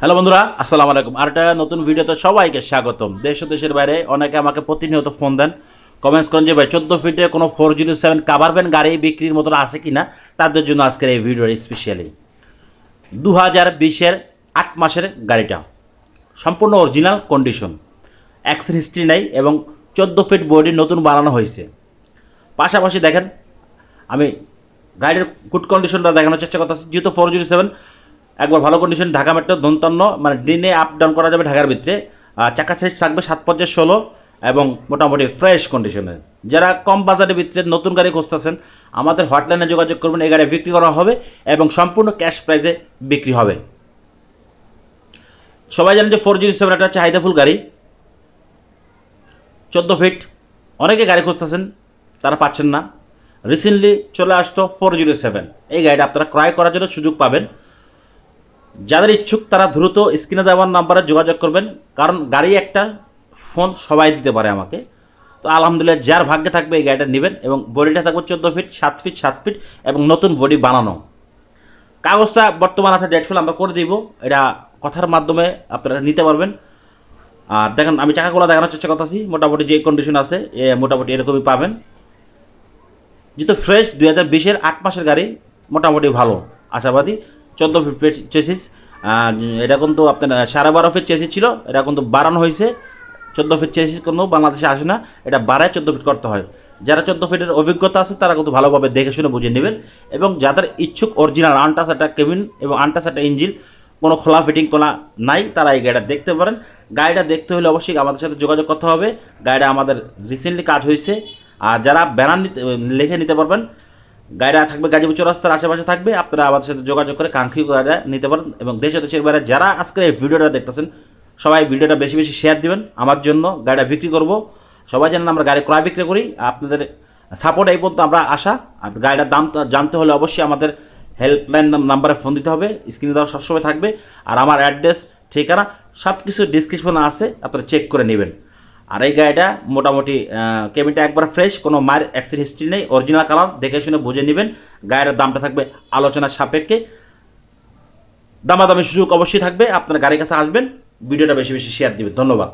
Hello বন্ধুরা, আসসালামু আলাইকুম। আর একটা নতুন ভিডিওতে সবাইকে স্বাগতম। দেশ ও দেশের বাইরে অনেকে আমাকে প্রতিনিয়ত ফোন দেন, কমেন্টস করেন যে ভাই 14 ফিটে কোনো 407 কাভার ভ্যান গাড়ি বিক্রির মতন আছে কি না। তাদের জন্য আজকের এই ভিডিও স্পেশালি 2020-এর 8 মাসের গাড়িটা সম্পূর্ণ অরিজিনাল কন্ডিশন, অ্যাক্সিডেন্ট হিস্ট্রি নেই এবং 14 ফিট বডি নতুন বানানো হয়েছে। পাশাপাশি দেখেন, আমি গাড়ির গুড কন্ডিশনটা দেখানোর চেষ্টা করতেছি। যেহেতু 407 একবার ভালো কন্ডিশন, ঢাকা মেট্রো দন্তান্ন, মানে দিনে আপ ডাউন করা যাবে ঢাকার ভিতরে। চাকা সাইজ থাকবে 7/16 এবং মোটামুটি ফ্রেশ কন্ডিশনের। যারা কম বাজারের ভিতরে নতুন গাড়ি খুঁজতেছেন, আমাদের হটলাইনে যোগাযোগ করবেন। এই গাড়ি বিক্রি করা হবে এবং সম্পূর্ণ ক্যাশ প্রাইসে বিক্রি হবে। সবাই জানেন যে 407 একটা চাহিদাফুল গাড়ি, 14 ফিট। অনেকে গাড়ি খুঁজতেছেন, তারা পাচ্ছেন না। রিসেন্টলি চলে আসতো 407। এই গাড়িটা আপনারা ক্রয় করার জন্য সুযোগ পাবেন। যাদের ইচ্ছুক তারা দ্রুত স্ক্রিনে দেওয়ার নাম্বারে যোগাযোগ করবেন, কারণ গাড়ি একটা ফোন সবাই দিতে পারে আমাকে। তো আলহামদুলিল্লাহ, যার ভাগ্যে থাকবে এই গাড়িটা নেবেন। এবং বডিটা থাকবে 14 ফিট, 7 ফিট 7 ফিট এবং নতুন বডি বানানো। কাগজটা বর্তমান আছে, ডেটফুল আমরা করে দিব। এটা কথার মাধ্যমে আপনারা নিতে পারবেন। আর দেখেন, আমি চাকাগুলো দেখানোর চেষ্টা করতেছি। মোটামুটি যে কন্ডিশন আছে মোটামুটি এরকমই পাবেন। যেহেতু ফ্রেশ 2020-এর 8 মাসের গাড়ি, মোটামুটি ভালো, আশাবাদী। 14 ফিট চেসিস, এটা কিন্তু আপনার 12.5 ফিট চেসিস ছিল, এটা কিন্তু বাড়ানো হয়েছে। 14 ফিট চেসিস কোনো বাংলাদেশে আসে না, এটা বাড়ায় 14 ফিট করতে হয়। যারা 14 ফিটের অভিজ্ঞতা আছে তারা কিন্তু ভালোভাবে দেখে শুনে বুঝে নেবেন। এবং যাদের ইচ্ছুক অরিজিনাল আনটাচ একটা কেবিন এবং আনটাচ একটা ইঞ্জিন, কোনো খোলা ফিটিং কোনা নাই, তারা এই গাড়িটা দেখতে পারেন। গাড়িটা দেখতে হলে অবশ্যই আমাদের সাথে যোগাযোগ করতে হবে। গাড়িটা আমাদের রিসেন্টলি কাজ হয়েছে। আর যারা ব্যানার লিখে নিতে পারবেন, গাড়িটা থাকবে গাজীপুর চৌরাস্তার আশেপাশে থাকবে। আপনারা আমাদের সাথে যোগাযোগ করে কাঙ্ক্ষিত গাড়িটা নিতে পারেন। এবং দেশে দেশের বাইরে যারা আজকের এই ভিডিওটা দেখতেছেন, সবাই ভিডিওটা বেশি বেশি শেয়ার দিবেন। আমার জন্য গাড়িটা বিক্রি করব, সবাই জানেন আমরা গাড়ি ক্রয় বিক্রি করি। আপনাদের সাপোর্ট এই পর্যন্ত আমরা আশা। আর গাড়িটার দাম জানতে হলে অবশ্যই আমাদের হেল্পলাইন নাম্বারে ফোন দিতে হবে, স্ক্রিনে দেওয়া সবসময় থাকবে। আর আমার অ্যাড্রেস, ঠিকানা সব কিছু ডিসক্রিপশনে আছে, আপনারা চেক করে নেবেন। আর এই গাড়িটা মোটামুটি কেবিনটা একবার ফ্রেশ, কোনো মায়ের অ্যাক্সিডেন্ট হিস্ট্রি নেই, অরিজিনাল কালার, দেখে শুনে বুঝে নেবেন। গাড়ির দামটা থাকবে আলোচনার সাপেক্ষে, দামাদামি সুযোগ অবশ্যই থাকবে। আপনার গাড়ির কাছে আসবেন, ভিডিওটা বেশি বেশি শেয়ার দিবেন। ধন্যবাদ।